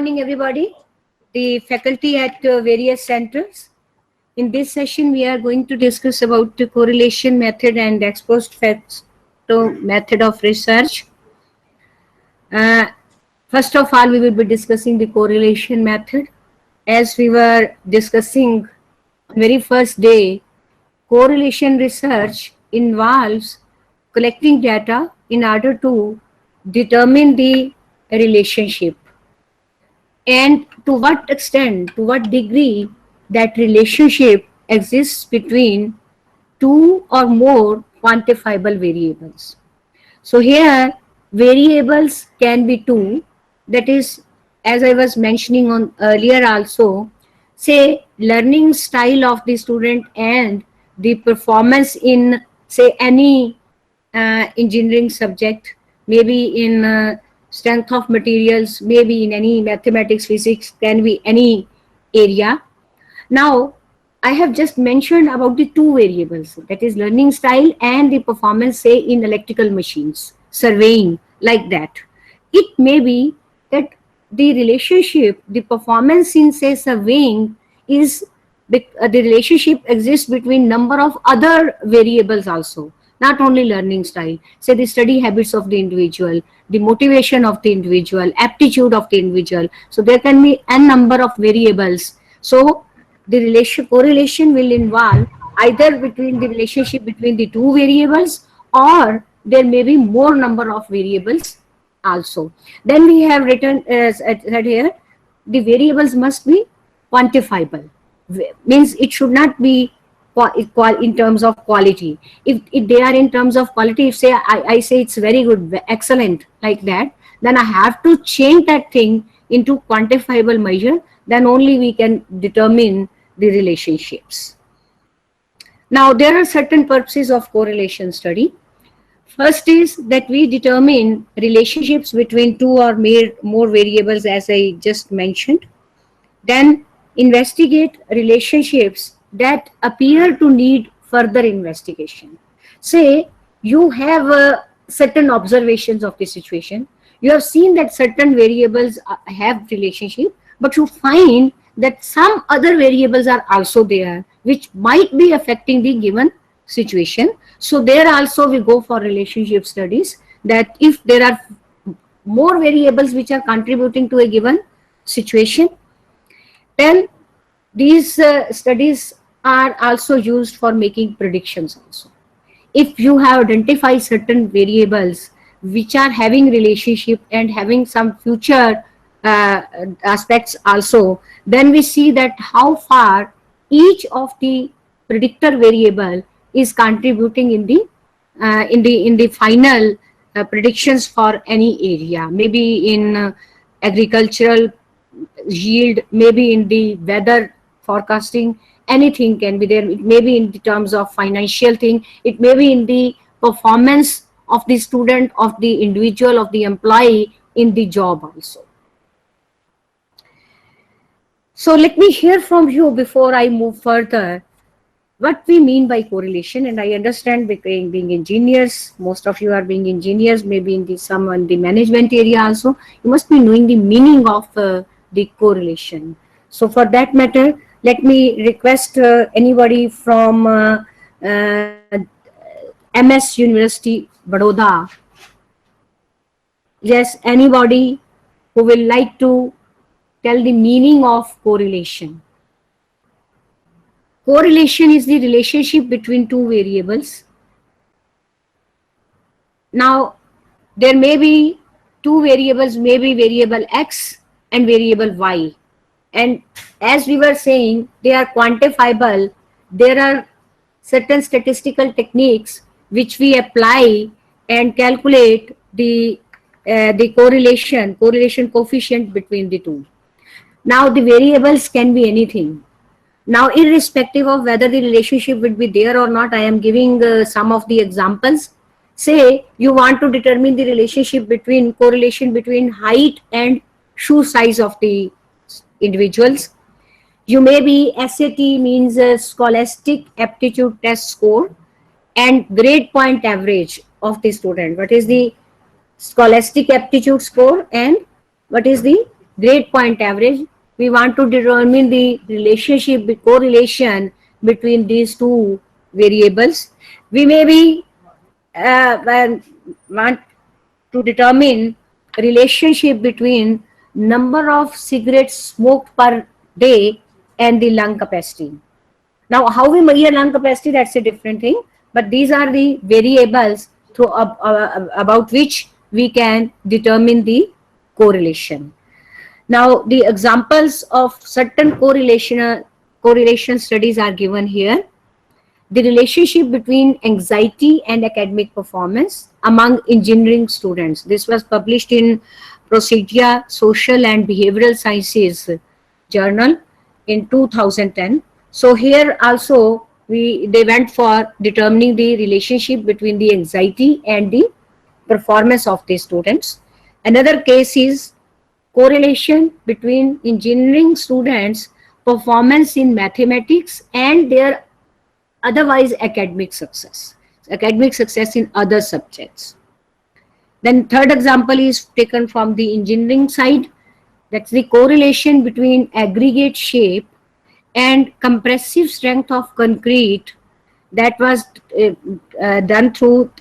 morning, everybody. The faculty at various centers. In this session, we are going to discuss about the correlation method and ex post facto method of research. Uh, First of all, we will be discussing the correlation method. As we were discussing on very first day, correlation research involves collecting data in order to determine the relationship and to what extent, to what degree that relationship exists between two or more quantifiable variables. So here variables can be two, that is, as I was mentioning on earlier also, say learning style of the student and the performance in say any engineering subject, maybe in strength of materials, maybe in any mathematics, physics, can be any area. Now, I have just mentioned about the two variables, that is learning style and the performance, say in electrical machines, surveying, like that. It may be that the relationship, the performance in say surveying is the relationship exists between number of other variables also, not only learning style, say the study habits of the individual, the motivation of the individual, aptitude of the individual. So there can be n number of variables. So the correlation will involve either between the relationship between the two variables, or there may be more number of variables also. Then we have written said here, the variables must be quantifiable. Means it should not be in terms of quality. If they are in terms of quality, if say I say it's very good, excellent, like that, then I have to change that thing into quantifiable measure, then only we can determine the relationships. Now there are certain purposes of correlation study. First is that we determine relationships between two or more variables, as I just mentioned. Then investigate relationships that appear to need further investigation. Say you have certain observations of the situation. You have seen that certain variables have relationship, but you find that some other variables are also there which might be affecting the given situation. So there also we go for relationship studies, that if there are more variables which are contributing to a given situation, then these studies are also used for making predictions also. If you have identified certain variables which are having relationship and having some future aspects also, then we see that how far each of the predictor variable is contributing in the final predictions for any area, maybe in agricultural yield, maybe in the weather forecasting, anything can be there. It may be in the terms of financial thing, it may be in the performance of the student, of the individual, of the employee in the job also. So let me hear from you before I move further what we mean by correlation. And I understand being engineers, most of you are being engineers, maybe in some in the management area also, you must be knowing the meaning of the correlation. So for that matter, let me request anybody from MS University, Baroda. Yes, anybody who will like to tell the meaning of correlation. Correlation is the relationship between two variables. Now, there may be two variables, maybe variable X and variable Y. And as we were saying, they are quantifiable. There are certain statistical techniques which we apply and calculate the correlation coefficient between the two. Now, the variables can be anything. Now, irrespective of whether the relationship would be there or not, I am giving some of the examples. Say you want to determine the relationship between correlation between height and shoe size of the individuals. You may be SAT, means Scholastic Aptitude Test score, and grade point average of the student. What is the Scholastic Aptitude score and what is the grade point average. We want to determine the relationship, the correlation between these two variables. We may be want to determine relationship between number of cigarettes smoked per day and the lung capacity. Now, how we measure lung capacity, that's a different thing. But these are the variables about which we can determine the correlation. Now, the examples of certain correlation studies are given here. The relationship between anxiety and academic performance among engineering students. This was published in Procedia Social and Behavioral Sciences journal in 2010. So here also they went for determining the relationship between the anxiety and the performance of the students. Another case is correlation between engineering students' performance in mathematics and their otherwise academic success in other subjects. Then third example is taken from the engineering side. That's the correlation between aggregate shape and compressive strength of concrete that was done through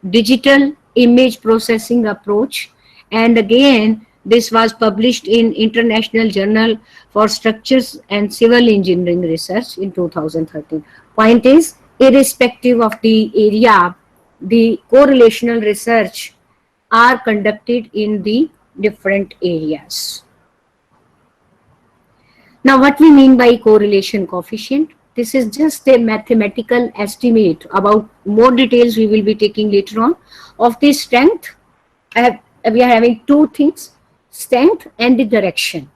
digital image processing approach. And again, this was published in International Journal for Structures and Civil Engineering Research in 2013. Point is, irrespective of the area, the correlational research are conducted in the different areas. Now, what we mean by correlation coefficient? This is just a mathematical estimate. About more details we will be taking later on of the strength. We are having two things, strength and the direction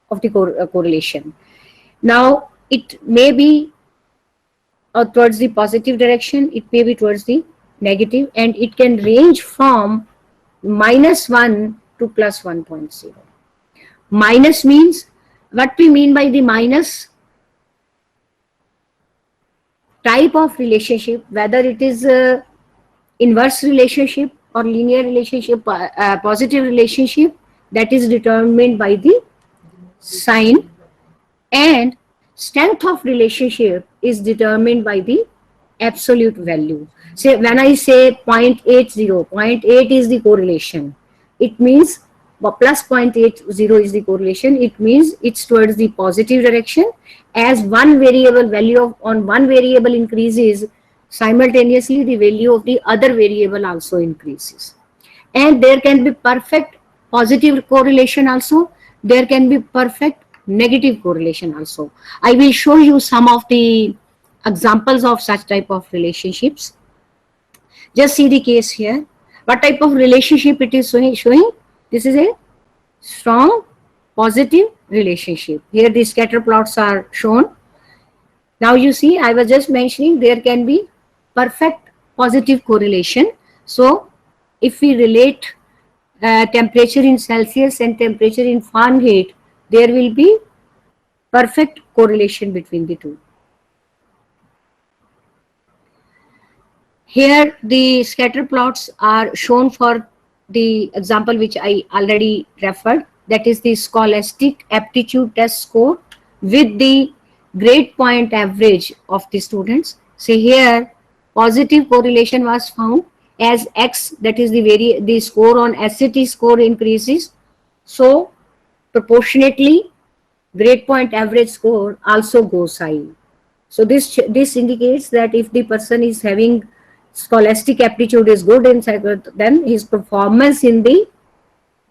of the correlation. Now, it may be towards the positive direction, it may be towards the negative, and it can range from -1 to +1.0. Minus means, what we mean by the minus, type of relationship, whether it is inverse relationship or linear relationship, positive relationship, that is determined by the sign, and strength of relationship is determined by the absolute value. Say when I say 0.80, 0.8 is the correlation, it means plus 0.80 is the correlation, it means it's towards the positive direction. As one variable value on one variable increases, simultaneously the value of the other variable also increases. And there can be perfect positive correlation also, there can be perfect negative correlation also. I will show you some of the examples of such type of relationships. Just see the case here. What type of relationship it is showing? This is a strong positive relationship. Here the scatter plots are shown. Now you see, I was just mentioning there can be perfect positive correlation. So if we relate temperature in Celsius and temperature in Fahrenheit, there will be perfect correlation between the two. Here the scatter plots are shown for the example which I already referred, that is the Scholastic Aptitude Test score with the grade point average of the students. So here positive correlation was found as X, that is the score on SAT score increases, so proportionately grade point average score also goes high. So this indicates that if the person is having scholastic aptitude is good in then his performance in the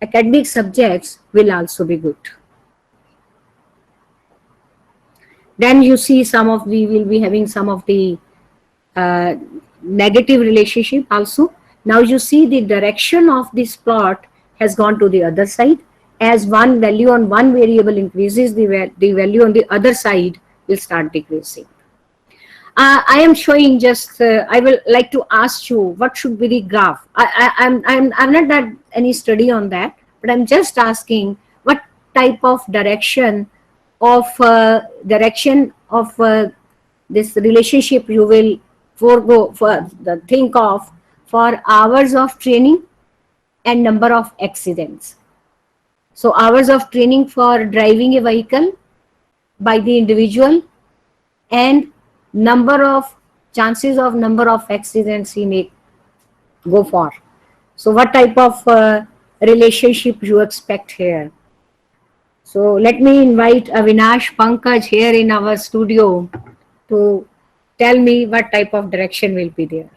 academic subjects will also be good. Then you see we will be having some of the negative relationship also. Now you see the direction of this plot has gone to the other side. As one value on one variable increases, the value on the other side will start decreasing. I am showing just, I will like to ask you what should be the graph. I've not done any study on that, but I'm just asking what type of direction of this relationship you will think of for hours of training and number of accidents. So hours of training for driving a vehicle by the individual, and chances of number of accidents he may go for. So what type of relationship you expect here? So let me invite Avinash Pankaj here in our studio to tell me what type of direction will be there.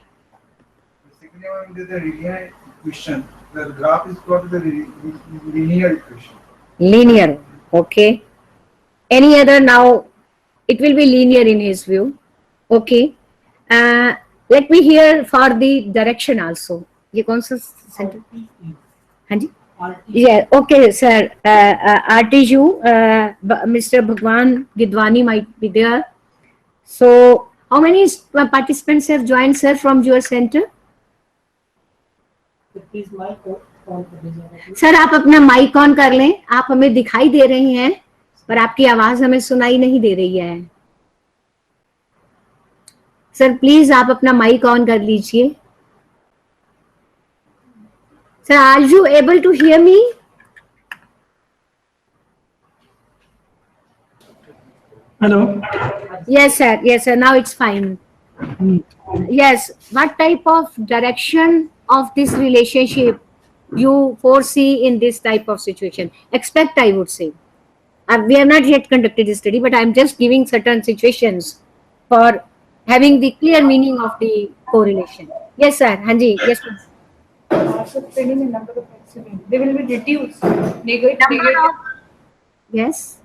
Basically, there is a linear equation. The graph is got the linear equation. Linear, okay. Any other now? It will be linear in his view. Okay. Let me hear for the direction also. ये कौन सा centre? हाँ जी. Yeah. Okay, sir. RTU, Mr. Bhagwan Gidwani might be there. So, how many participants have joined, sir, from your center? Sir आप अपना mic on कर लें. आप हमें दिखाई दे रहे हैं पर आपकी आवाज हमें सुनाई नहीं दे रही है. सर प्लीज आप अपना माइक ऑन कर लीजिए. Sir are you able to hear me? Hello. Yes sir, yes sir, now it's fine. Yes, what type of direction of this relationship you foresee in this type of situation? Expect, I would say. We have not yet conducted this study, but I'm just giving certain situations for having the clear meaning of the correlation. Yes sir, Hanji, yes sir. Number of accidents, they will be reduced. Number of, yes.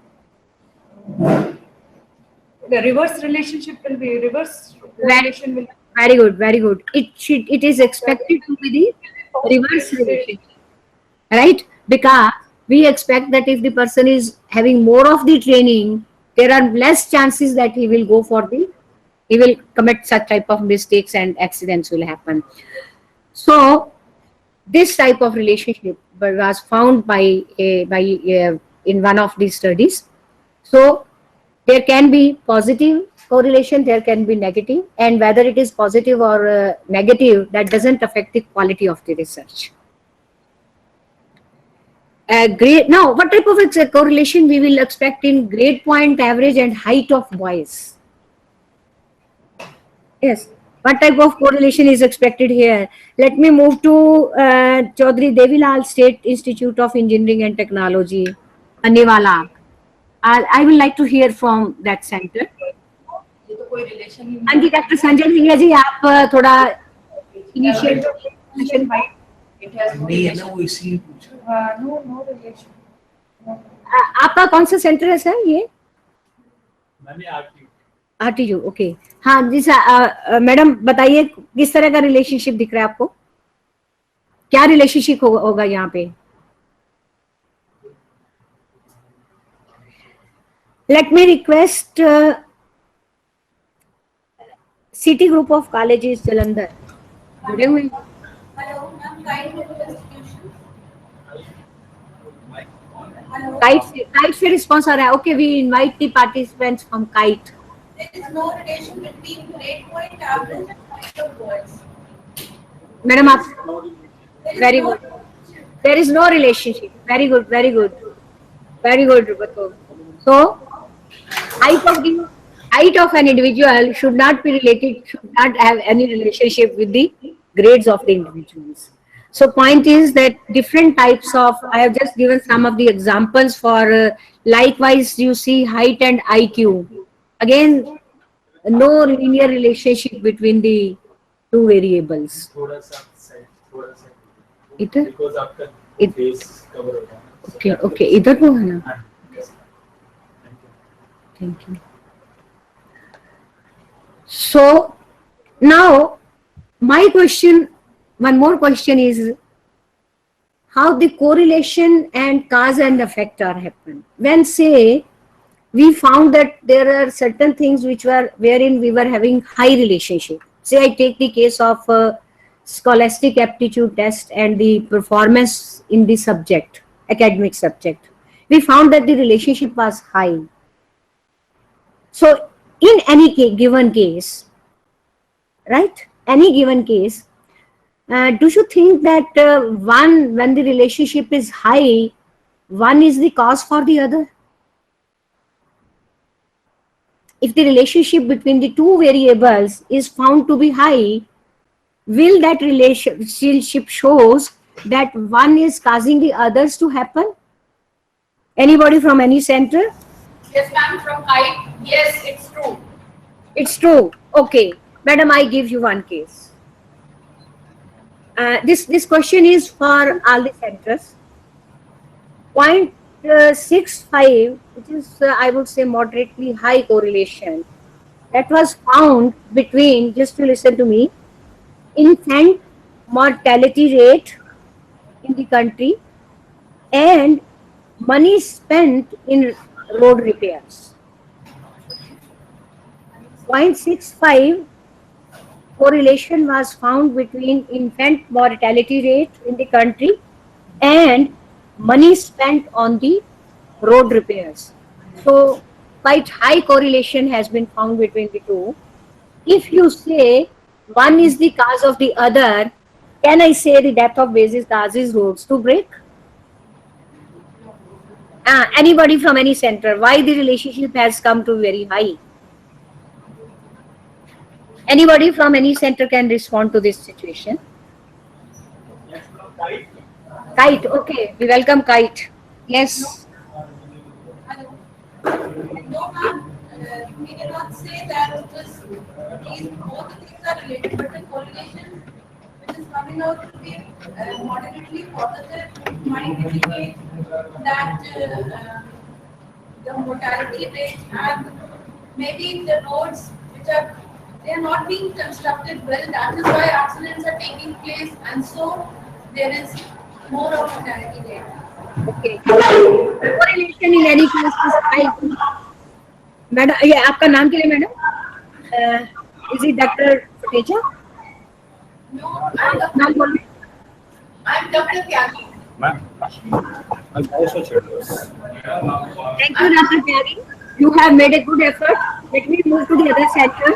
The reverse relationship will be reverse correlation will. Very good, very good. It is expected to be the reverse relationship, right? Because we expect that if the person is having more of the training, there are less chances that he will commit such type of mistakes and accidents will happen. So this type of relationship was found in one of these studies. So there can be positive correlation, there can be negative, and whether it is positive or negative, that doesn't affect the quality of the research. Now, what type of correlation we will expect in grade point, average, and height of boys? Yes, what type of correlation is expected here? Let me move to Chaudhary Devilal State Institute of Engineering and Technology, Aniwala. I will like to hear from that center. हाँ जी, doctor Sanjay Singh ji, आप थोड़ा initial session नहीं है ना, वो इसीलिए पूछा. No relation. आपका कौन सा सेंटर है सर? ये मैंने आरटीयू. ओके. हाँ जी सर, मैडम बताइए किस तरह का रिलेशनशिप दिख रहा है आपको? क्या रिलेशनशिप होगा यहाँ पे? Let me request City Group of Colleges Jalandhar. जुड़े हुए हैं? Kite से response आ रहा है. Okay, we invite the participants from Kite. There is no relation between grade point, average, and height of boys. Madam आप very good. There is no relationship. Very good, very good, very good. So height of an individual should not be related, should not have any relationship with the grades of the individuals. So point is that different types of, I have just given some of the examples for likewise you see height and IQ. Again, no linear relationship between the two variables. इधर okay, okay, इधर वो है ना. Thank you. So now my question, one more question is how the correlation and cause and effect are happen. When say we found that there are certain things which were wherein we were having high relationship. Say I take the case of scholastic aptitude test and the performance in the subject, academic subject. We found that the relationship was high. So in any given case, right, any given case, do you think that when the relationship is high, one is the cause for the other? If the relationship between the two variables is found to be high, will that relationship shows that one is causing the others to happen? Anybody from any center? Yes, ma'am, from height. Yes, it's true. It's true. Okay. Madam, I give you one case. This question is for all the centers. 0.65, which is, I would say, moderately high correlation, that was found between, just to listen to me, infant mortality rate in the country and money spent in road repairs. 0.65 correlation was found between infant mortality rate in the country and money spent on the road repairs. So quite high correlation has been found between the two. If you say one is the cause of the other, can I say the death of basis causes roads to break? Anybody from any center, why the relationship has come to very high? Anybody from any center can respond to this situation. Kite, okay, we welcome Kite. Yes. Hello. No, ma'am. We cannot say that because these both the things are related, but the correlation which is coming out to be moderately positive might indicate that the mortality rate and maybe the roads which are they are not being constructed well. That is why accidents are taking place, and so there is more of mortality rate. Okay. Correlation in any case is high. Madam, ये आपका नाम क्या है madam? Is it Dr. Teja? No, नाम बोलिए. I'm Dr. Tyagi. Thank you, Dr. Tyagi. You have made a good effort. Let me move to the other center.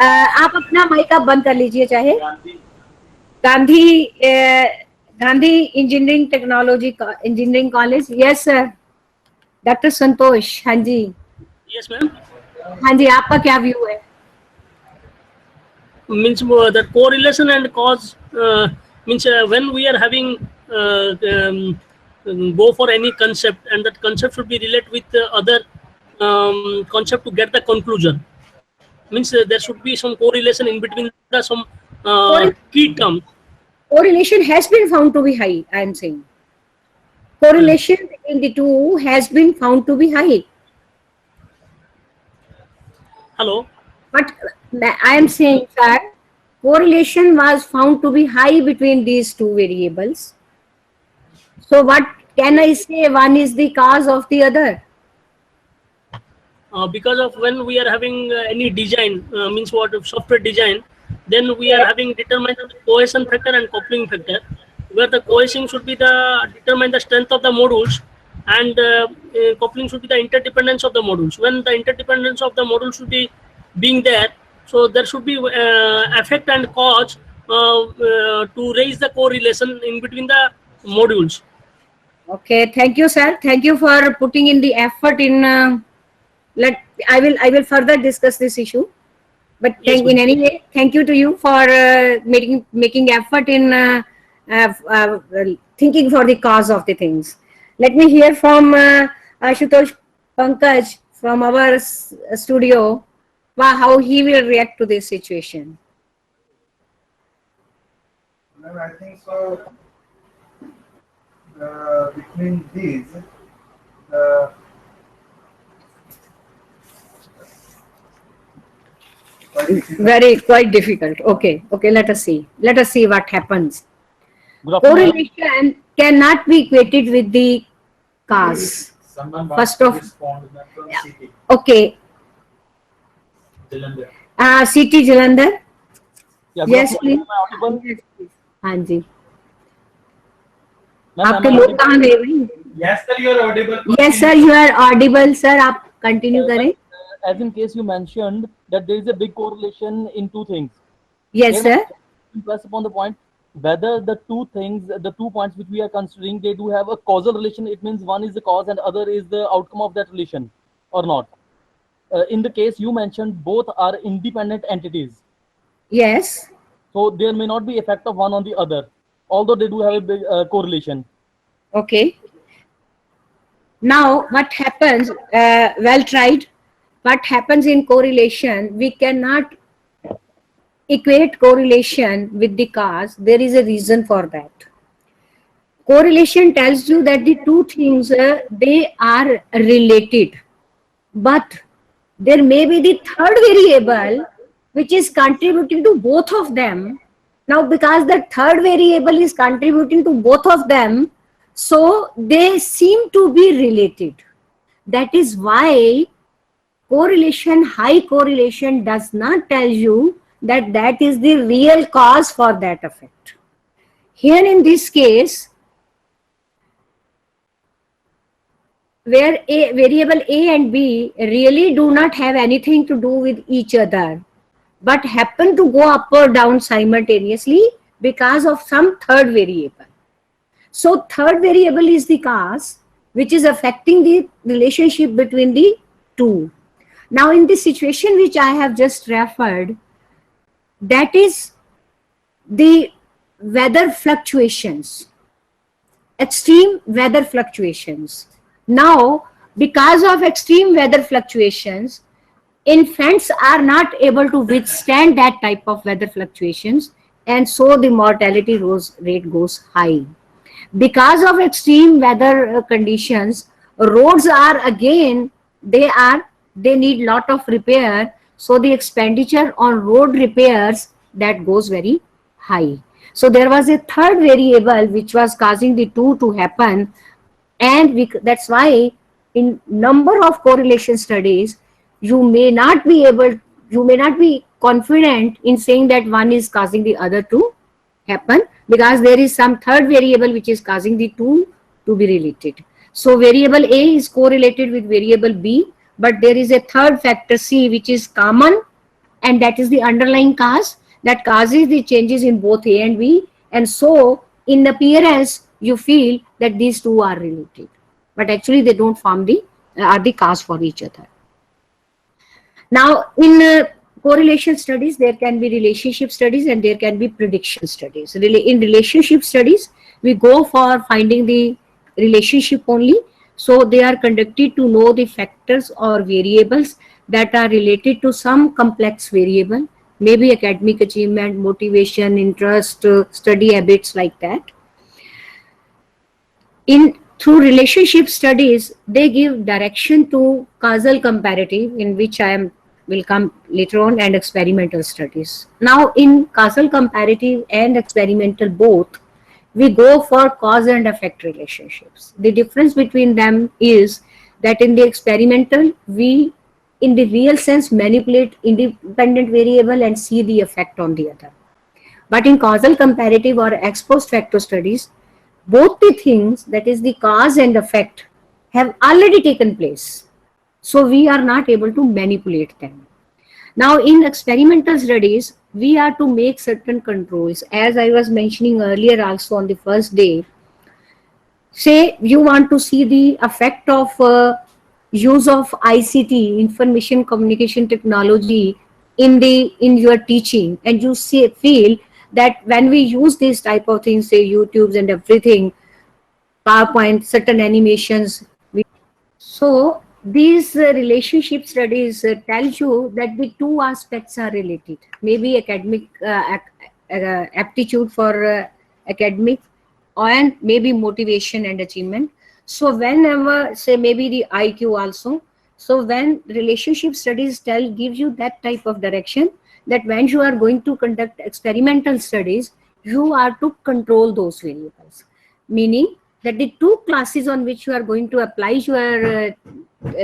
आप अपना mic आप बंद कर लीजिए चाहे. Gandhi engineering technology engineering college. Yes sir. Doctor Santosh. हाँ जी. Yes, ma'am. हाँ जी, आपका क्या व्यू है? Means the correlation and cause means when we are having go for any concept, and that concept should be related with the other concept to get the conclusion. Means there should be some correlation in between the some key terms. Correlation has been found to be high, I am saying. Correlation between the two has been found to be high. Hello. But I am saying that correlation was found to be high between these two variables. So what can I say? One is the cause of the other. Because of when we are having any design, means what software design, then we are having determined the cohesion factor and coupling factor, where the cohesion should be the determine the strength of the modules, and coupling should be the interdependence of the modules. When the interdependence of the module should be being there, so there should be effect and cause to raise the correlation in between the modules. Okay, thank you, sir. Thank you for putting in the effort in. I will further discuss this issue. But Yes, in any way, thank you to you for making effort in thinking for the cause of the things. Let me hear from Ashutosh Pankaj from our studio how he will react to this situation. Well, I think so. Between these, Quite difficult. Okay, let us see. Let us see what happens. Correlation cannot be equated with the cause. First of okay. CT Jalandhar. Yes, please. हाँ जी. आपके लोग कहाँ गए भाई? Yes, sir, you are audible. Yes, sir, you are audible, sir. आप continue करें. As in case you mentioned that there is a big correlation in two things. Yes, sir. Press upon the point whether the two things, the 2 points which we are considering, they do have a causal relation. It means one is the cause and other is the outcome of that relation, or not. In the case you mentioned, both are independent entities, Yes. so there may not be effect of one on the other, although they do have a big correlation. Okay. Now, what happens, well tried, what happens in correlation, we cannot equate correlation with the cause. There is a reason for that. Correlation tells you that the two things, they are related, but there may be the third variable which is contributing to both of them. Now, because the third variable is contributing to both of them, so they seem to be related. That is why correlation, high correlation, does not tell you that that is the real cause for that effect. Here in this case, where a variable A and B really do not have anything to do with each other, but happen to go up or down simultaneously because of some third variable. So third variable is the cause which is affecting the relationship between the two. Now in the situation which I have just referred, that is the weather fluctuations, extreme weather fluctuations. Now, because of extreme weather fluctuations, infants are not able to withstand that type of weather fluctuations, and so the mortality rate goes high. Because of extreme weather conditions, roads are again, they need lot of repair, so the expenditure on road repairs, that goes very high. So there was a third variable which was causing the two to happen, and that's why in number of correlation studies, you may not be confident in saying that one is causing the other to happen, because there is some third variable which is causing the two to be related. So variable A is correlated with variable B, but there is a third factor C which is common, and that is the underlying cause that causes the changes in both A and B, and so in appearance you feel that these two are related, but actually they don't form the cause for each other. Now in correlation studies, there can be relationship studies and there can be prediction studies. In relationship studies, we go for finding the relationship only. So they are conducted to know the factors or variables that are related to some complex variable, maybe academic achievement, motivation, interest, study habits, like that. Through relationship studies, they give direction to causal comparative, in which I will come later on, and experimental studies. Now in causal comparative and experimental both, we go for cause and effect relationships. The difference between them is that in the experimental, we in the real sense manipulate independent variable and see the effect on the other. But in causal comparative or ex post facto studies, both the things, that is the cause and effect, have already taken place. So we are not able to manipulate them. Now in experimental studies, we are to make certain controls. As I was mentioning earlier also on the first day, say you want to see the effect of use of ICT, information communication technology, in your teaching, and you feel that when we use these type of things, say YouTubes and everything, PowerPoint, certain animations, so these relationship studies tell you that the two aspects are related, maybe academic aptitude for academic, and maybe motivation and achievement. So whenever, say maybe the IQ also, so when relationship studies gives you that type of direction, that when you are going to conduct experimental studies, you are to control those variables, meaning that the two classes on which you are going to apply your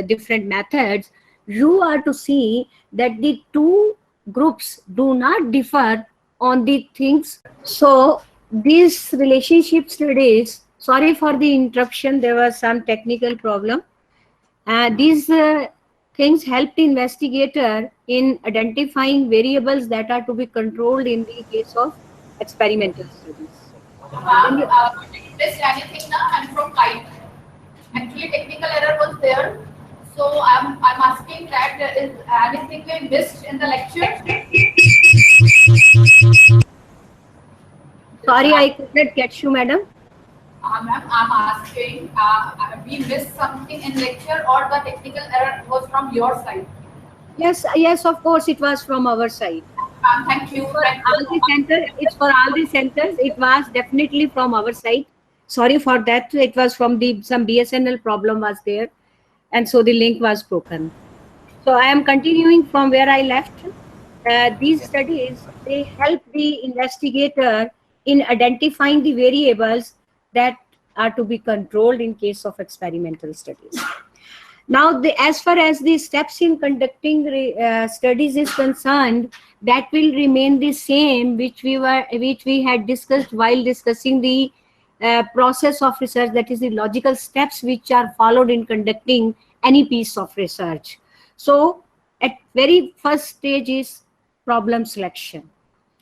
different methods, you are to see that the two groups do not differ on the things. So these relationship studies, sorry for the interruption, there was some technical problem. These things help the investigator in identifying variables that are to be controlled in the case of experimental studies. Missed anything now? I'm from Kite. Actually, technical error was there. So I'm asking that is anything we missed in the lecture? Sorry, I could not catch you, madam. Ma'am, I'm asking, we missed something in lecture or the technical error was from your side? Yes, yes, of course, it was from our side. Thank you. For Thank all you. the centers, it's for all the centers. It was definitely from our side. Sorry for that. It was from the some BSNL problem was there, and so the link was broken. So I am continuing from where I left. These studies, they help the investigator in identifying the variables that are to be controlled in case of experimental studies. Now, as far as the steps in conducting studies is concerned, that will remain the same, which we had discussed while discussing the process of research, that is the logical steps which are followed in conducting any piece of research. So, at very first stage is problem selection.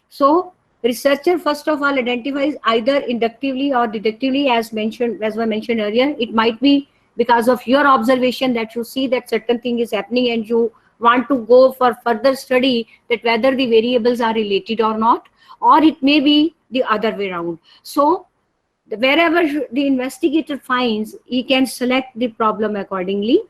So, researcher first of all identifies either inductively or deductively, as I mentioned earlier. It might be because of your observation that you see that certain thing is happening and you want to go for further study that whether the variables are related or not, or it may be the other way around. So wherever the investigator finds, he can select the problem accordingly.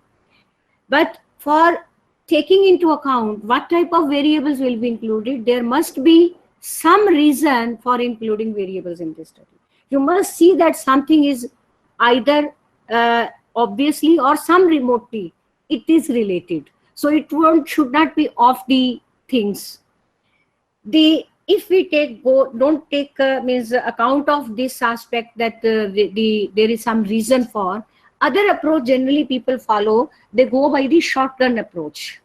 But for taking into account what type of variables will be included, there must be some reason for including variables in this study. You must see that something is either obviously or some remotely it is related. So it should not be off the things. If we don't take means account of this aspect that there is some reason for, other approach generally people follow, they go by the shotgun approach.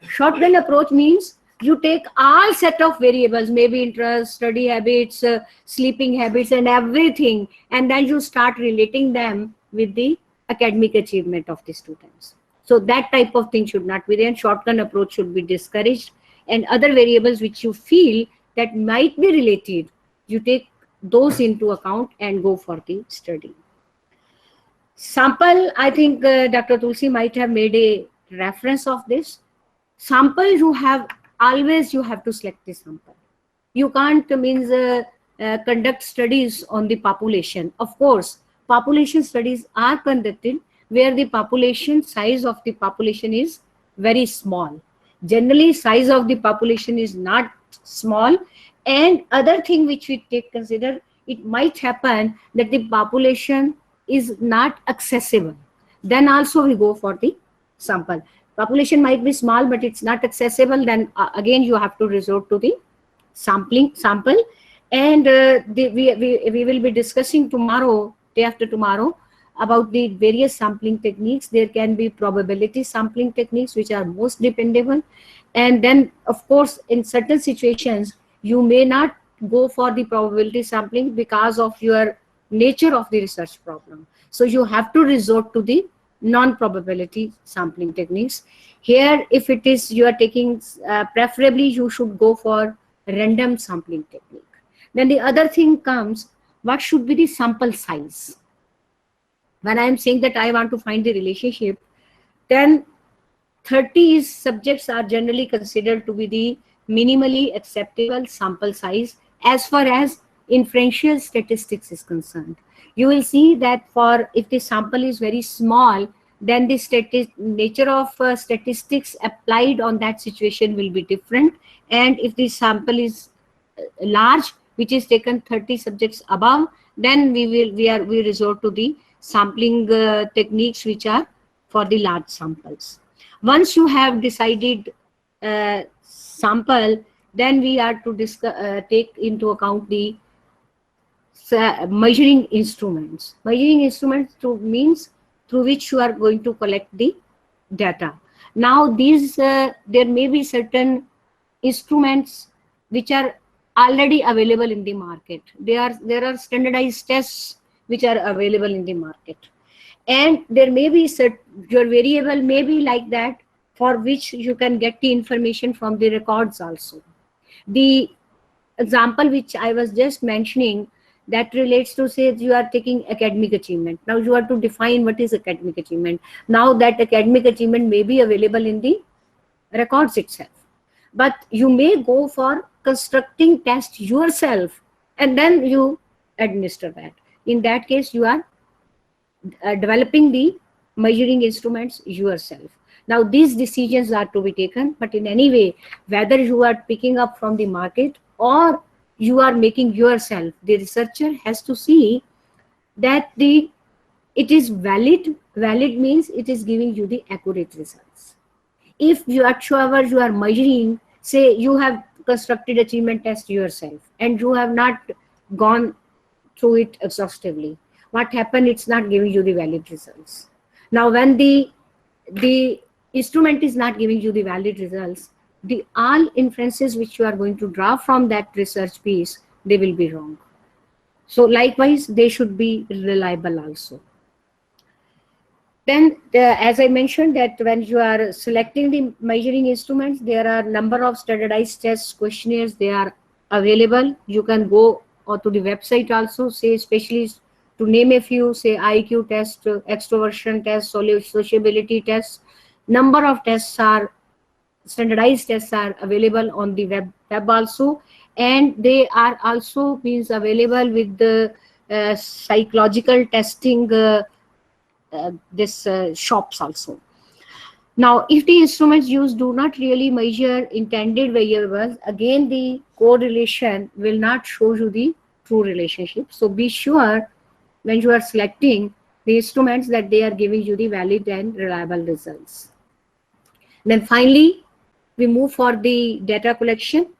Shotgun approach means you take all set of variables, maybe interest, study habits, sleeping habits and everything, and then you start relating them with the academic achievement of the students. So that type of thing should not be there. Shotgun approach should be discouraged, and other variables which you feel that might be related, you take those into account and go for the study. Sample, I think Dr. Tulsi might have made a reference of this. Sample you have to select the sample. You can't conduct studies on the population. Of course, population studies are conducted where the population size of the population is very small. Generally, size of the population is not small. And other thing which we consider, it might happen that the population is not accessible. Then also we go for the sample. Population might be small, but it's not accessible. Then again, you have to resort to the sample. And we will be discussing tomorrow, day after tomorrow, about the various sampling techniques. There can be probability sampling techniques, which are most dependable. And then, of course, in certain situations, you may not go for the probability sampling because of your nature of the research problem. So you have to resort to the non-probability sampling techniques. Here, if it is you are taking, preferably you should go for random sampling technique. Then the other thing comes, what should be the sample size? When I am saying that I want to find the relationship, then 30 subjects are generally considered to be the minimally acceptable sample size as far as inferential statistics is concerned. You will see that if the sample is very small, then the nature of statistics applied on that situation will be different. And if the sample is large, which is taken 30 subjects above, then we resort to the sampling techniques which are for the large samples. Once you have decided sample, then we are to take into account the measuring instruments. Measuring instruments means through which you are going to collect the data. Now there may be certain instruments which are already available in the market. There are standardized tests which are available in the market. And there may be your variable may be like that, for which you can get the information from the records also. The example which I was just mentioning, that relates to, say, you are taking academic achievement. Now you have to define what is academic achievement. Now that academic achievement may be available in the records itself, but you may go for constructing test yourself and then you administer that. In that case, you are developing the measuring instruments yourself. Now these decisions are to be taken, but in any way, whether you are picking up from the market or you are making yourself, the researcher has to see that it is valid. Valid means it is giving you the accurate results. If whatsoever you are measuring, say you have constructed achievement test yourself and you have not gone through it exhaustively, what happened? It's not giving you the valid results. Now when the instrument is not giving you the valid results, the all inferences which you are going to draw from that research piece, they will be wrong. So likewise, they should be reliable also. Then as I mentioned, that when you are selecting the measuring instruments, there are number of standardized tests, questionnaires, they are available. You can go to the website also, say especially to name a few, say IQ test, extroversion test, sociability tests. Number of tests are, standardized tests are available on the web also, and they are also means available with the psychological testing shops also. Now if the instruments used do not really measure intended variables, again the correlation will not show you the true relationship. So be sure when you are selecting the instruments that they are giving you the valid and reliable results. Then finally, we move for the data collection.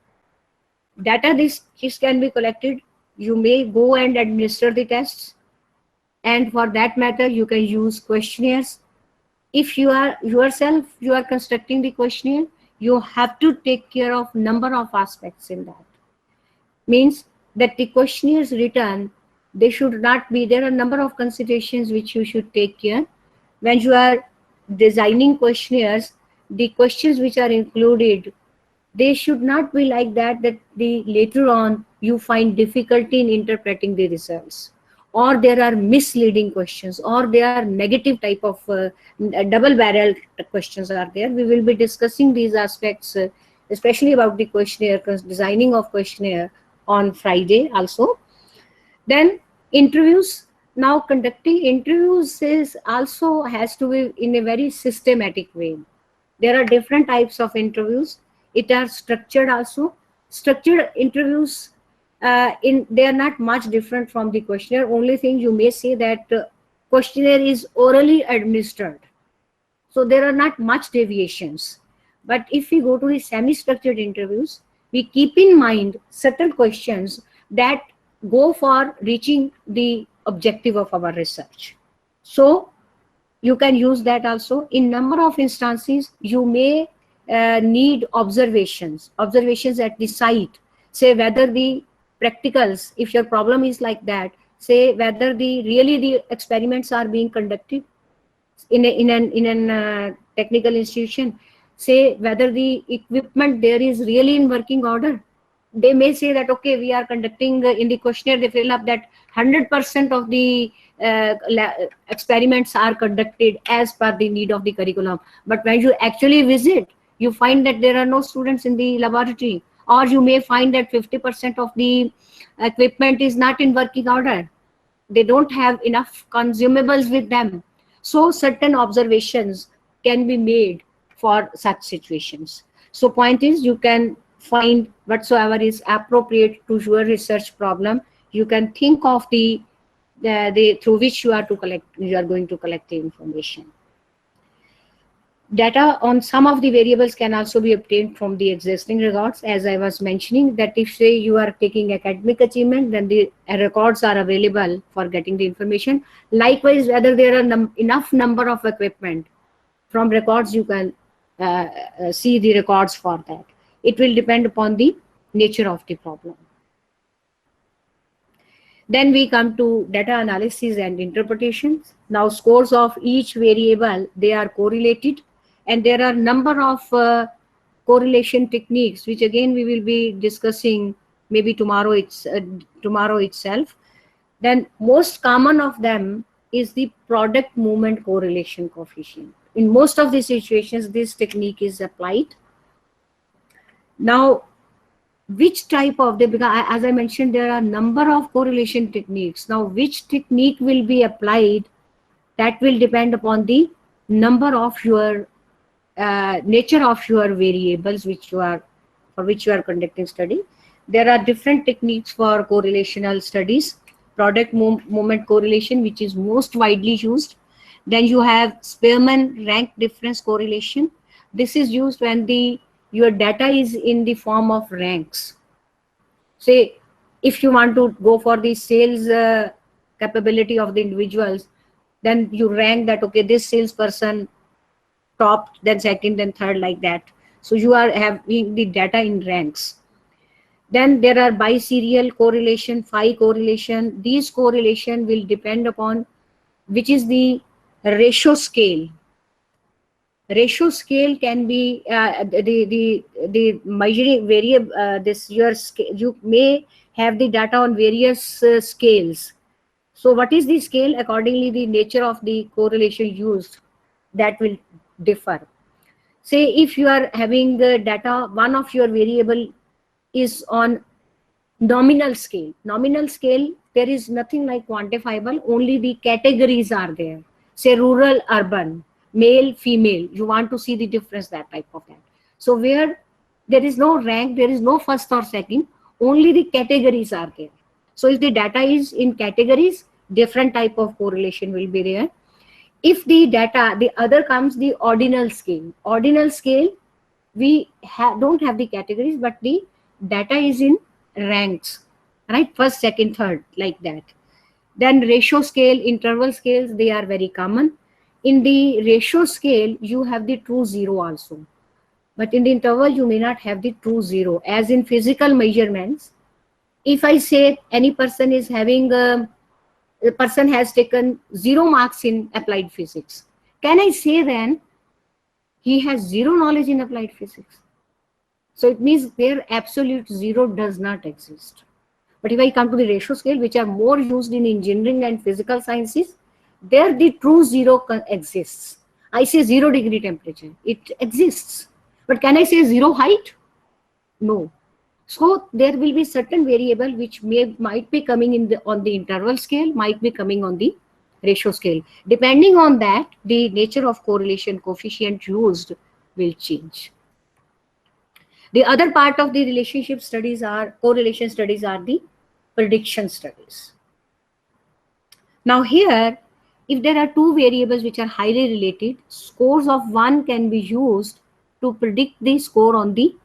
Data, this can be collected. You may go and administer the tests, and for that matter, you can use questionnaires. If you are yourself, you are constructing the questionnaire, you have to take care of number of aspects in that. Means that the questionnaires written, they should not be, there are a number of considerations which you should take care. When you are designing questionnaires, the questions which are included, they should not be like that the later on you find difficulty in interpreting the results, or there are misleading questions, or there are negative type of double barrel questions are there. We will be discussing these aspects, especially about the questionnaire, designing of questionnaire on Friday also. Then interviews. Now conducting interviews is also has to be in a very systematic way. There are different types of interviews. It are structured also. Structured interviews, they are not much different from the questionnaire. Only thing you may say that questionnaire is orally administered, so there are not much deviations. But if we go to the semi-structured interviews, we keep in mind certain questions that go for reaching the objective of our research. So you can use that also. In number of instances, you may need observations at the site, say whether the practicals, if your problem is like that, say whether the experiments are being conducted in an technical institution, say whether the equipment there is really in working order. They may say that, okay, we are conducting in the questionnaire, they fill up that 100% of the experiments are conducted as per the need of the curriculum. But when you actually visit, you find that there are no students in the laboratory, or you may find that 50% of the equipment is not in working order. They don't have enough consumables with them. So certain observations can be made for such situations. So point is, you can find whatsoever is appropriate to your research problem. You can think of the through which you are going to collect the information. Data on some of the variables can also be obtained from the existing records. As I was mentioning, that if say you are taking academic achievement, then the records are available for getting the information. Likewise, whether there are enough number of equipment, from records you can see the records for that. It will depend upon the nature of the problem. Then we come to data analysis and interpretations. Now scores of each variable, they are correlated, and there are number of correlation techniques, which again we will be discussing maybe tomorrow itself. Then most common of them is the product movement correlation coefficient. In most of the situations, this technique is applied. Now, which type of the, because as I mentioned, there are a number of correlation techniques. Now, which technique will be applied, that will depend upon the number of your nature of your variables for which you are conducting study. There are different techniques for correlational studies. Product movement correlation, which is most widely used. Then you have Spearman rank difference correlation. This is used when your data is in the form of ranks. Say, if you want to go for the sales capability of the individuals, then you rank that, okay, this salesperson top, then second, then third, like that. So you are having the data in ranks. Then there are biserial correlation, phi correlation. These correlation will depend upon which is the ratio scale. Ratio scale can be the measuring variable. You may have the data on various scales. So what is the scale? Accordingly, the nature of the correlation used, that will differ. Say if you are having the data, one of your variable is on nominal scale. Nominal scale, there is nothing like quantifiable, only the categories are there. Say rural, urban, male, female, you want to see the difference, that type of that. So where there is no rank, there is no first or second, only the categories are there. So if the data is in categories, different type of correlation will be there. If the data, the other comes the ordinal scale. Ordinal scale, we don't have the categories, but the data is in ranks, right? First, second, third, like that. Then ratio scale, interval scales, they are very common. In the ratio scale, you have the true zero also. But in the interval, you may not have the true zero. As in physical measurements, if I say any person is having, the person has taken 0 marks in applied physics, can I say then he has zero knowledge in applied physics? So it means their absolute zero does not exist. But if I come to the ratio scale, which are more used in engineering and physical sciences, there the true zero exists. I say 0 degree temperature, it exists. But can I say 0 height? No. So there will be certain variable which might be coming on the interval scale, might be coming on the ratio scale. Depending on that, the nature of correlation coefficient used will change. The other part of the relationship studies are, correlation studies are the prediction studies. Now here, if there are two variables which are highly related, scores of one can be used to predict the score on the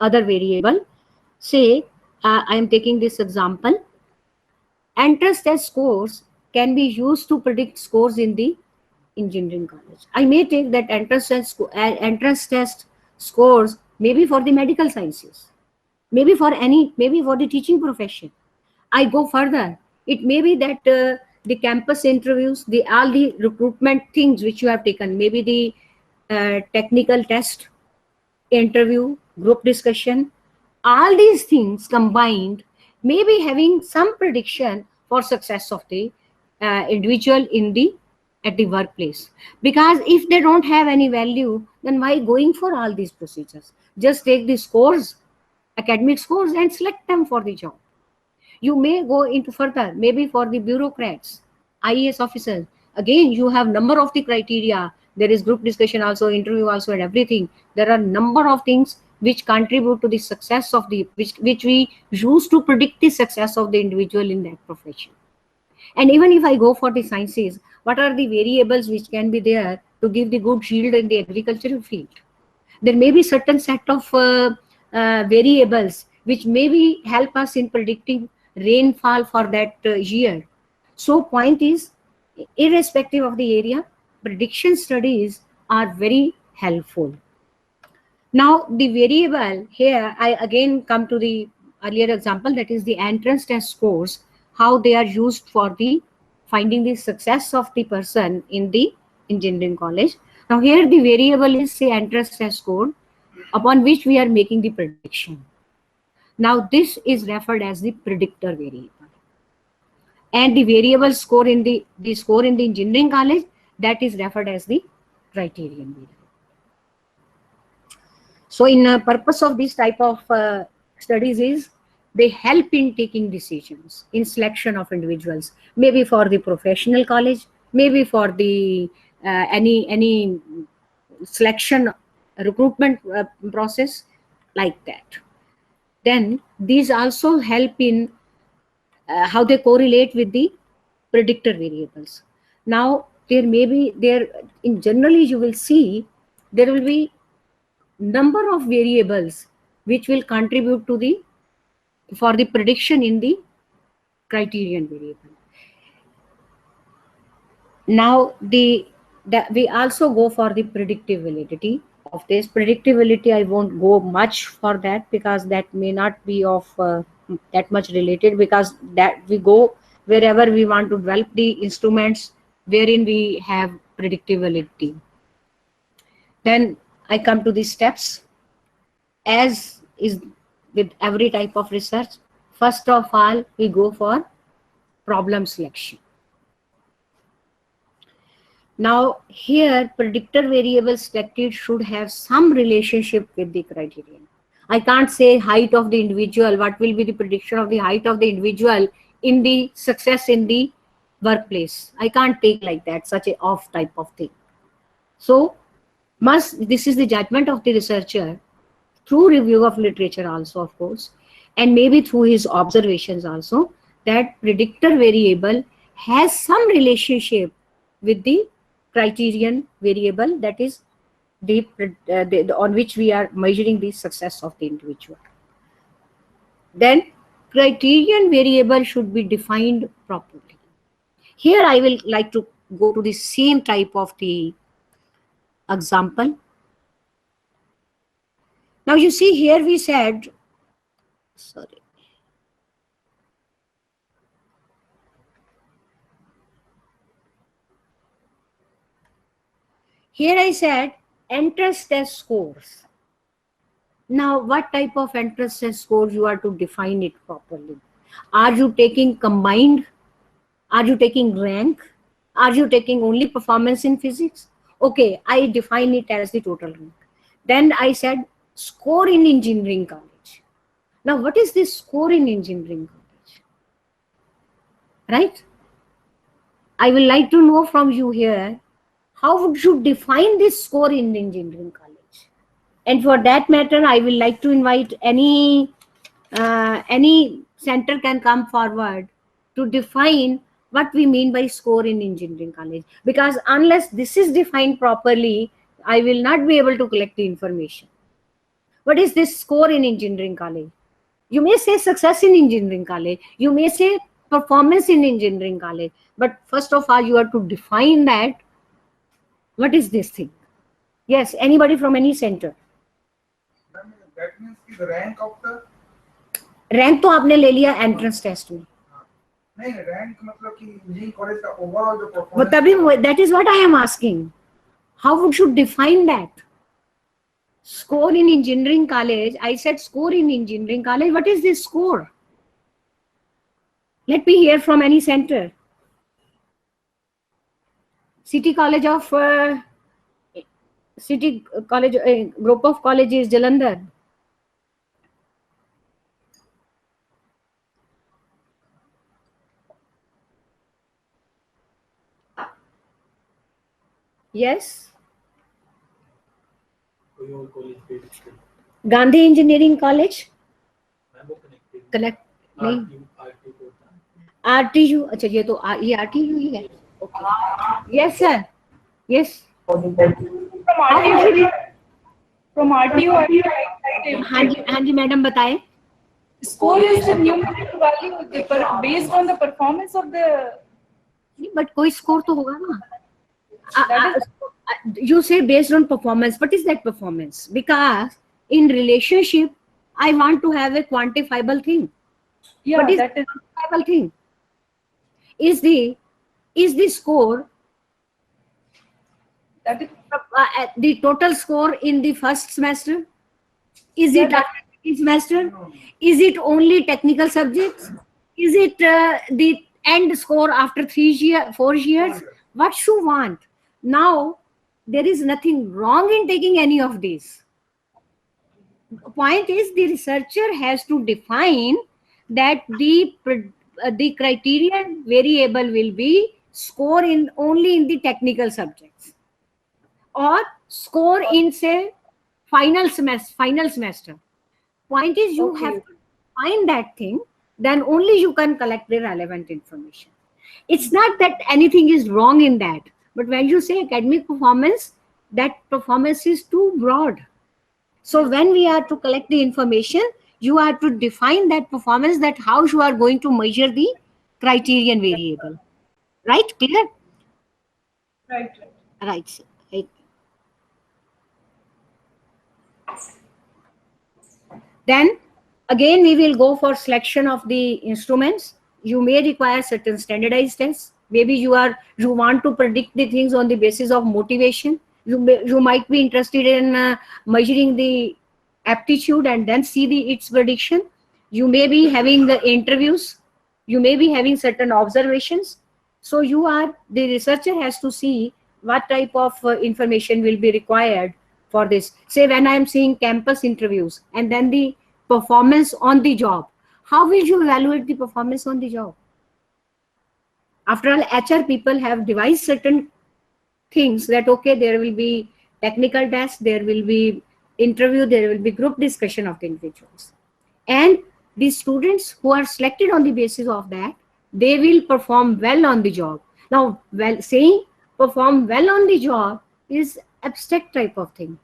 other variable. Say, I am taking this example. Entrance test scores can be used to predict scores in the engineering college. I may take that entrance test scores maybe for the medical sciences, maybe for the teaching profession. I go further. It may be that the campus interviews, all the recruitment things which you have taken, maybe the technical test, interview, group discussion, all these things combined may be having some prediction for success of the individual at the workplace. Because if they don't have any value, then why going for all these procedures? Just take the scores, academic scores, and select them for the job. You may go into further, maybe for the bureaucrats, IAS officers. Again, you have number of the criteria. There is group discussion also, interview also, and everything. There are number of things which contribute to the success of the, which we use to predict the success of the individual in that profession. And even if I go for the sciences, what are the variables which can be there to give the good yield in the agricultural field? There may be certain set of variables which maybe help us in predicting rainfall for that year. So point is, irrespective of the area, prediction studies are very helpful. Now the variable here, I again come to the earlier example, that is the entrance test scores, how they are used for the finding the success of the person in the engineering college. Now here the variable is, say, entrance test score, upon which we are making the prediction. Now this is referred as the predictor variable, and the variable score in the score in the engineering college, that is referred as the criterion variable. So in purpose of this type of studies is they help in taking decisions in selection of individuals, maybe for the professional college, maybe for the any selection recruitment process like that. Then these also help in how they correlate with the predictor variables. Now there may be in generally you will see there will be number of variables which will contribute to the for the prediction in the criterion variable. Now we also go for the predictive validity of this. Predictability I won't go much for that because that may not be of that much related, because that we go wherever we want to develop the instruments wherein we have predictability. Then I come to the steps. As is with every type of research, first of all we go for problem selection. Now here predictor variable selected should have some relationship with the criterion. I can't say height of the individual, what will be the prediction of the height of the individual in the success in the workplace. I can't take like that, such a off type of thing. So this is the judgment of the researcher through review of literature also, of course, and maybe through his observations also, that predictor variable has some relationship with the criterion variable, that is the on which we are measuring the success of the individual. Then criterion variable should be defined properly. Here I will like to go to the same type of the example. Now you see here we said, sorry. Here I said entrance test scores. Now what type of entrance test scores you are to define it properly? Are you taking combined? Are you taking rank? Are you taking only performance in physics? Okay, I define it as the total rank. Then I said score in engineering college. Now what is this score in engineering college? Right? I will like to know from you here, how would you define this score in engineering college? And for that matter, I will like to invite any center can come forward to define what we mean by score in engineering college. Because unless this is defined properly, I will not be able to collect the information. What is this score in engineering college? You may say success in engineering college. You may say performance in engineering college. But first of all, you have to define that. What is this thing? Yes, anybody from any center? That means the rank of the rank तो आपने ले लिया entrance test में. नहीं rank मतलब कि engineering college का overall जो वो परफॉर्मेंस तभी that is what I am asking. How would you define that? Score in engineering college. I said score in engineering college. What is this score? Let me hear from any center. City College of City College group of colleges Jalandhar. Yes. Gandhi Engineering College. Connect नहीं RTU. अच्छा ये तो ये RTU ही है. Yes sir. Yes. From RTU, हाँ जी madam बताएं. score is the numerical value based on the performance of the. But कोई score तो होगा ना. You say based on performance. What is that performance? Because in relationship, I want to have a quantifiable thing. Yeah, what is that is quantifiable thing? Is the score that is the total score in the first semester? Is it in semester? No. Is it only technical subjects? Is it the end score after 4 years? What you want? Now, there is nothing wrong in taking any of these. Point is, the researcher has to define that the criterion variable will be score in only in the technical subjects, or score in, say, final semester. Point is, you Okay. have to find that thing, then only you can collect the relevant information. It's not that anything is wrong in that, but when you say academic performance, that performance is too broad. So when we are to collect the information, you are to define that performance, that how you are going to measure the criterion variable. Right? Clear? Right. Right. Sir. Right. Then again, we will go for selection of the instruments. You may require certain standardized tests. Maybe you want to predict the things on the basis of motivation. You might be interested in measuring the aptitude and then see its prediction. You may be having the interviews. You may be having certain observations. So the researcher has to see what type of information will be required for this. Say when I am seeing campus interviews and then the performance on the job, how will you evaluate the performance on the job? After all, HR people have devised certain things that, okay, there will be technical tests, there will be interview, there will be group discussion of the individuals. And the students who are selected on the basis of that, they will perform well on the job. Now, saying perform well on the job is abstract type of thing.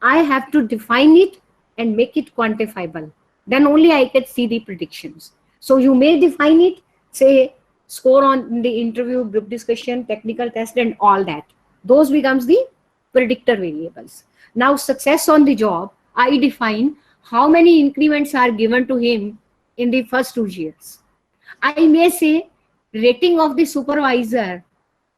I have to define it and make it quantifiable. Then only I can see the predictions. So you may define it, say score on the interview, group discussion, technical test, and all that. Those becomes the predictor variables. Now success on the job, I define how many increments are given to him in the first 2 years. I may say rating of the supervisor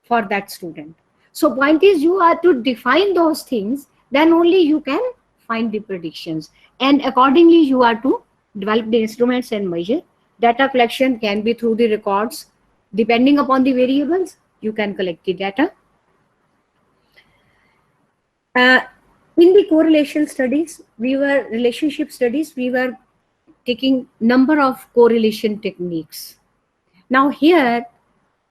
for that student. So point is, you are to define those things, then only you can find the predictions. And accordingly, you are to develop the instruments and measure. Data collection can be through the records. Depending upon the variables, you can collect the data. In the correlation studies, relationship studies, we were taking number of correlation techniques. Now here,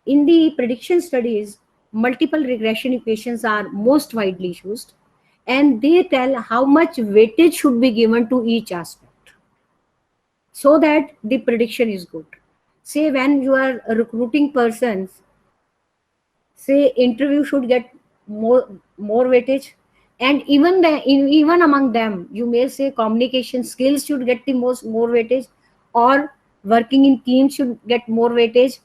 in the prediction studies, multiple regression equations are most widely used, and they tell how much weightage should be given to each aspect so that the prediction is good. Say when you are recruiting persons, say interview should get more weightage, and even among them, you may say communication skills should get the more weightage, or working in teams should get more weightage,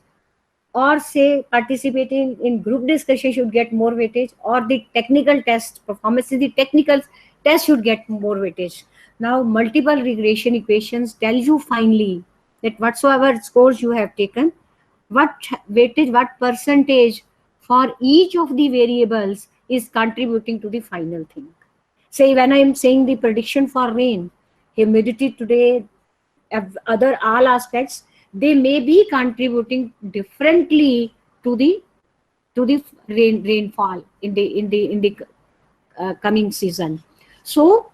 or say participating in group discussion should get more weightage, or the technical test performance in the technical test should get more weightage. Now multiple regression equations tell you finally that whatsoever scores you have taken, what weightage, what percentage for each of the variables is contributing to the final thing. Say when I am saying the prediction for rain, humidity today, other all aspects, they may be contributing differently to the rainfall in the coming season. So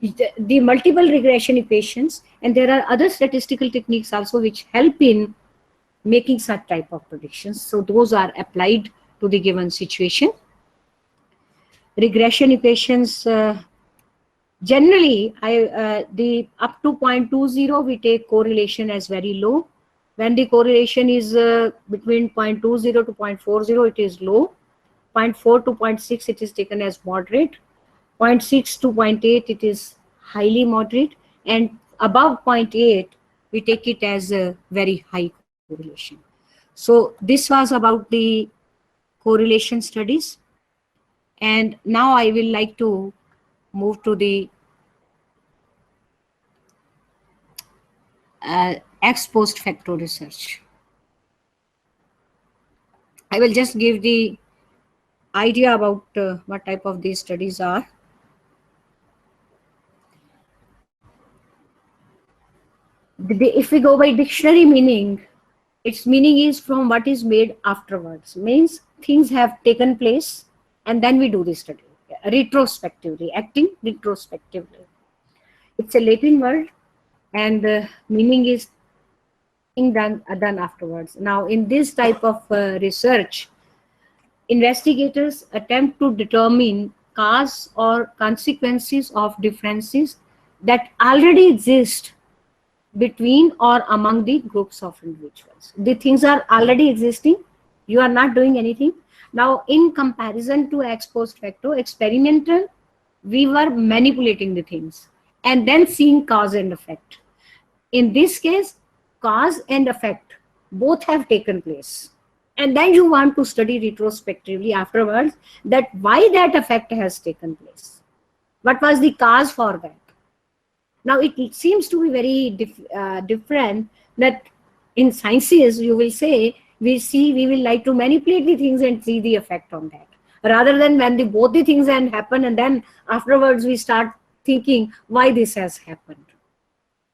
the multiple regression equations, and there are other statistical techniques also which help in making such type of predictions. So those are applied to the given situation. Regression equations, generally, the up to 0.20, we take correlation as very low. When the correlation is between 0.20 to 0.40, it is low. 0.4 to 0.6, it is taken as moderate. 0.6 to 0.8, it is highly moderate. And above 0.8, we take it as a very high correlation. So this was about the correlation studies. And now I will like to move to the ex post facto research. I will just give the idea about what type of these studies are. If we go by dictionary meaning, its meaning is from what is made afterwards. Means things have taken place and then we do the study. Retrospectively, acting retrospectively. It's a Latin word and the meaning is thing done afterwards. Now, in this type of research, investigators attempt to determine cause or consequences of differences that already exist between or among the groups of individuals. The things are already existing. You are not doing anything. Now, in comparison to ex post facto, experimental, we were manipulating the things and then seeing cause and effect. In this case, cause and effect both have taken place. And then you want to study retrospectively afterwards that why that effect has taken place. What was the cause for that? Now, it seems to be very different that in sciences, you will say, we will like to manipulate the things and see the effect on that. Rather than when both the things happen and then afterwards we start thinking why this has happened.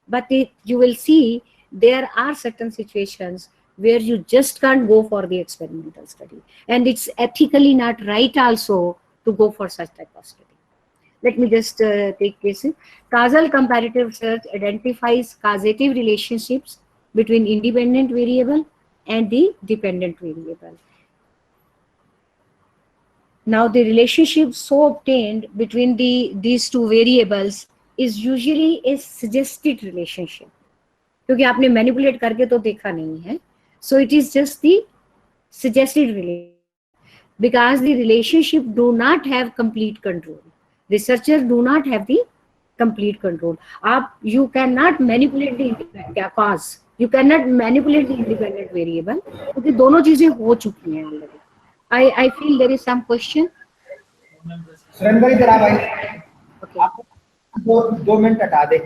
But you will see there are certain situations where you just can't go for the experimental study. And it's ethically not right also to go for such type of study. Let me just take cases. Causal comparative research identifies causative relationships between independent variable and the dependent variable. Now, the relationship so obtained between these two variables is usually a suggested relationship. क्योंकि आपने manipulate करके तो देखा नहीं है. So it is just the suggested relationship because the relationship do not have complete control. Researchers do not have the complete control. You cannot manipulate the independent cause. You cannot manipulate the independent variable क्योंकि दोनों चीजें हो चुकी हैं already. I feel there is some question. Surendra इधर आ भाई. Okay. आप 2 minute हटा दे.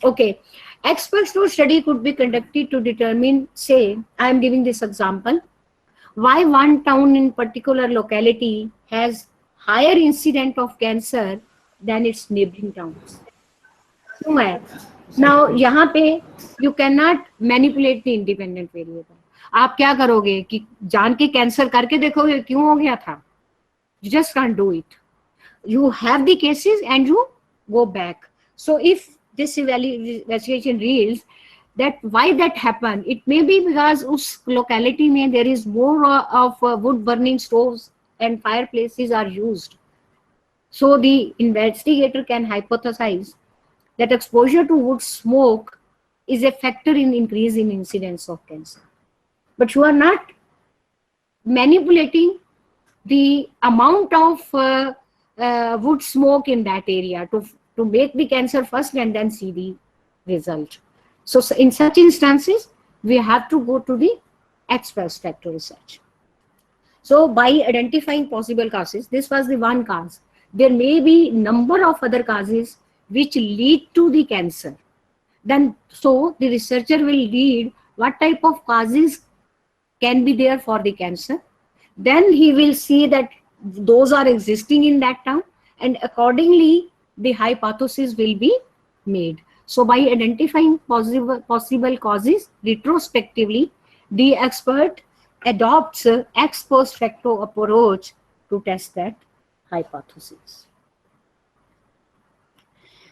Okay. Ex post study could be conducted to determine, say, I am giving this example, why one town in particular locality has higher incident of cancer than its neighboring towns. क्यों है? Now, यहाँ पे you cannot manipulate the independent variable. आप क्या करोगे कि जान के कैंसर करके देखोगे क्यों हो गया था? You just can't do it. You have the cases and you go back. So if this investigation reveals that why that happened, it may be because उस locality में there is more of wood burning stoves and fireplaces are used. So the investigator can hypothesize that exposure to wood smoke is a factor in increase in incidence of cancer. But you are not manipulating the amount of wood smoke in that area to make the cancer first and then see the result. So in such instances, we have to go to the ex post facto research. So by identifying possible causes, this was the one cause. There may be number of other causes which lead to the cancer. Then, so the researcher will read what type of causes can be there for the cancer. Then he will see that those are existing in that town, and accordingly the hypothesis will be made. So by identifying possible causes retrospectively, the expert adopts ex post facto approach to test that hypothesis.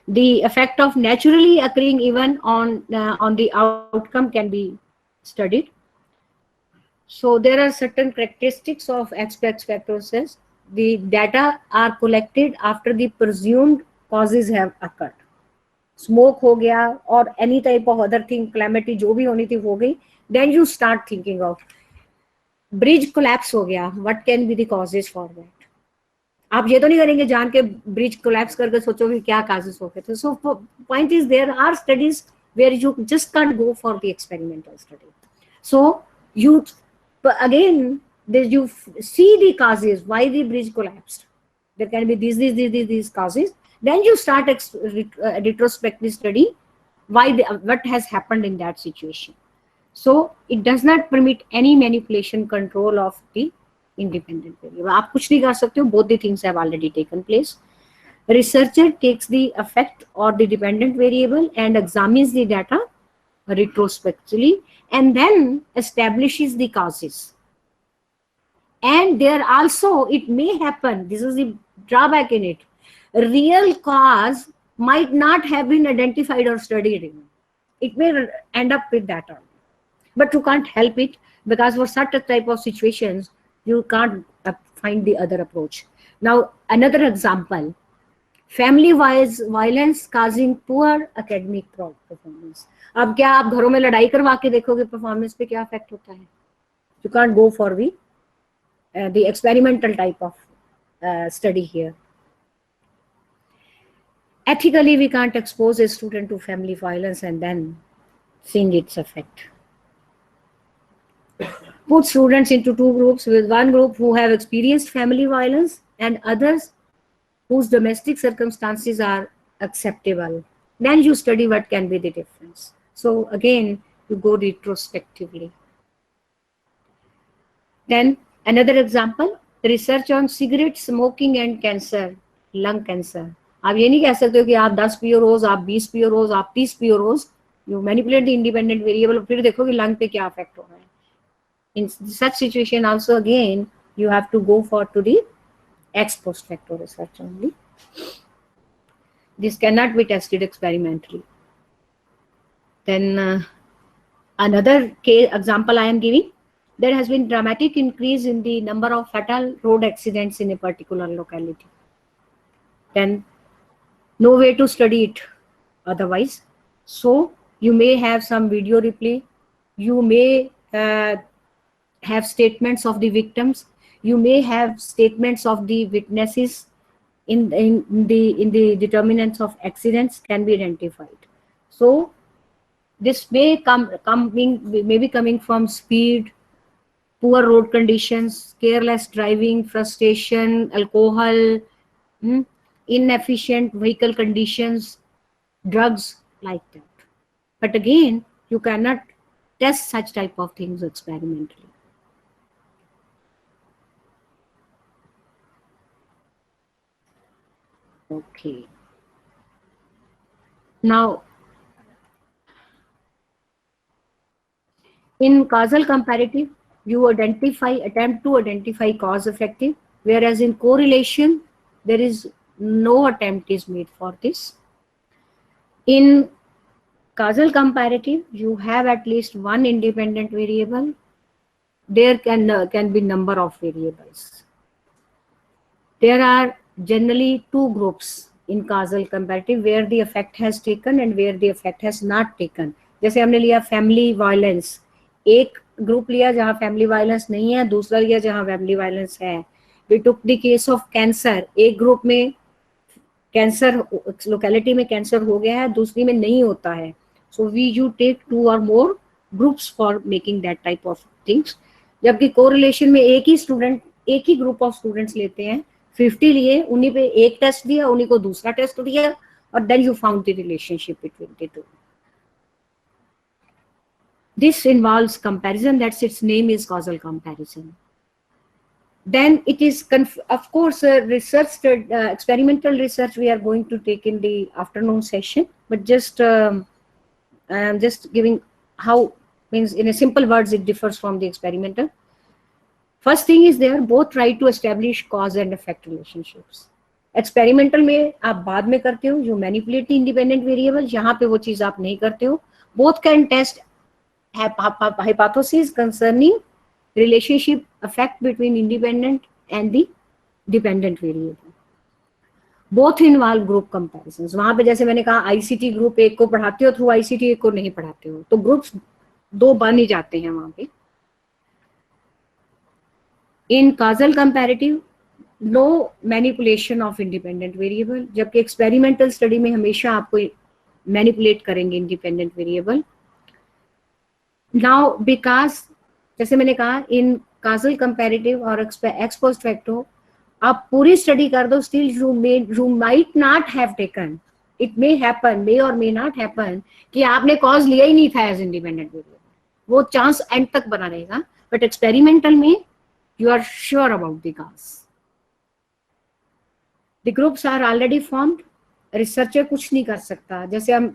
The effect of naturally occurring event on the outcome can be studied. So there are certain characteristics of ex post facto research. The data are collected after the presumed causes have occurred. Smoke हो गया or any type of other thing, calamity जो भी होनी थी हो गई. Then you start thinking of bridge collapse हो गया. What can be the causes for that? आप ये तो नहीं करेंगे जान के ब्रिज कोलैप्स करके सोचोगे क्या causes हो गए थे. So point is there are studies where you just can't go for the experimental study. So you again you see the causes why the bridge collapsed. There can be these causes. Then you start retrospective study why what has happened in that situation. So it does not permit any manipulation control of the independent variable. आप कुछ नहीं कर सकते हो. Both the things have already taken place. Researcher takes the effect or the dependent variable and examines the data retrospectively and then establishes the causes. And there also, it may happen, this is the drawback in it, real cause might not have been identified or studied. It may end up with that only. But you can't help it, because for such a type of situations, you can't find the other approach. Now, another example, family violence causing poor academic performance. अब क्या आप घरों में लड़ाई करवा के देखोगे performance पे क्या इफेक्ट होता है? You can't go for the experimental type of study here. Ethically, we can't expose a student to family violence and then seeing its effect. Put students into two groups, with one group who have experienced family violence and others whose domestic circumstances are acceptable. Then you study what can be the difference. So again, you go retrospectively. Then another example, research on cigarette smoking and cancer, lung cancer. आप ये नहीं कह सकते हो कि आप 10 पियो रोज, आप 20 पियो रोज, आप 30 पियो रोज. You manipulate the independent variable, फिर देखो कि lung पे क्या effect हो रहा है. In such situation also again, you have to go for to the ex post facto research only. This cannot be tested experimentally. Then another case example I am giving, there has been dramatic increase in the number of fatal road accidents in a particular locality. Then no way to study it otherwise. So you may have some video replay, you may have statements of the victims, you may have statements of the witnesses in the determinants of accidents can be identified. So this may be coming from speed, poor road conditions, careless driving, frustration, alcohol, inefficient vehicle conditions, drugs, like that. But again, you cannot test such type of things experimentally. Okay. Now, in causal comparative, you attempt to identify cause effective, whereas in correlation, there is no attempt is made for this. In causal comparative, you have at least one independent variable. There can be number of variables. There are generally two groups in causal comparative, where the effect has taken and where the effect has not taken. जैसे हमने लिया family violence, एक group लिया जहाँ family violence नहीं है, दूसरा लिया जहाँ फैमिली वायलेंस है. We took the case of cancer, एक ग्रुप में कैंसर लोकेलिटी में कैंसर हो गया है, दूसरी में नहीं होता है. So you take two or more groups for making that type of things. जबकि कोरिलेशन में एक ही ग्रुप ऑफ स्टूडेंट्स लेते हैं, 50 लिए, उन्हीं पे एक टेस्ट दिया, उन्हीं को दूसरा टेस्ट दिया, और then you found the relationship between the two. This involves comparison, that's its name is causal comparison. Then it is, of course, research, experimental research we are going to take in the afternoon session, but just giving how, means in a simple words, it differs from the experimental. First thing is there, both try to establish cause and effect relationships. Experimental में आप बाद में करते हो, you manipulate the independent variable, यहाँ पे वो चीज आप नहीं करते हो. Both can test hypothesis concerning relationship effect between independent and the dependent variable. Both involve group comparisons. वहां पे जैसे मैंने कहा ICT ग्रुप एक को पढ़ाते हो थ्रू ICT, एक को नहीं पढ़ाते हो, तो ग्रुप्स दो बन ही जाते हैं वहां पे. In causal comparative, no manipulation of independent variable, जबकि experimental study में हमेशा आपको manipulate करेंगे independent variable. Now, because जैसे मैंने कहा in causal comparative और ex post facto, आप पूरी स्टडी कर दो, still you might not have taken, it may happen, may or may not happen कि आपने cause लिया ही नहीं था as independent variable, वो चांस एंड तक बना रहेगा. बट एक्सपेरिमेंटल में you are sure about the cause. The groups are already formed. Researcher कुछ नहीं कर सकता. जैसे हम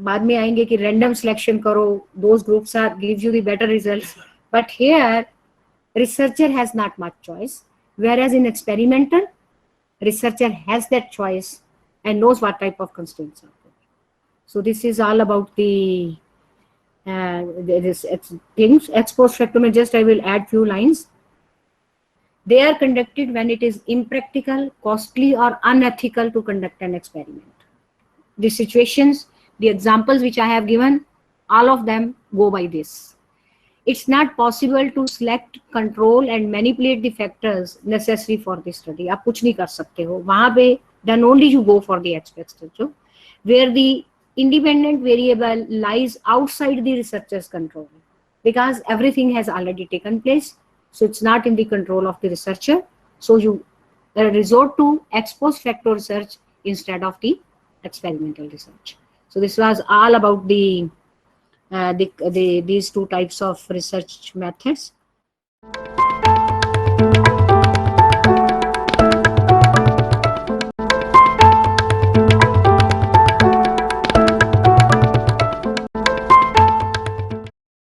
बाद में आएंगे कि random selection करो, those groups are gives you the better results. But here, researcher has not much choice. Whereas in experimental, researcher has that choice and knows what type of constraints are there. So this is all about the things. Ex post facto में just I will add few lines. They are conducted when it is impractical, costly or unethical to conduct an experiment. The situations, the examples which I have given, all of them go by this. It's not possible to select, control and manipulate the factors necessary for the study. आप कुछ नहीं कर सकते हो. वहाँ पे then only you go for the ex post facto, where the independent variable lies outside the researcher's control, because everything has already taken place. So it's not in the control of the researcher. So you resort to ex post facto research instead of the experimental research. So this was all about these two types of research methods.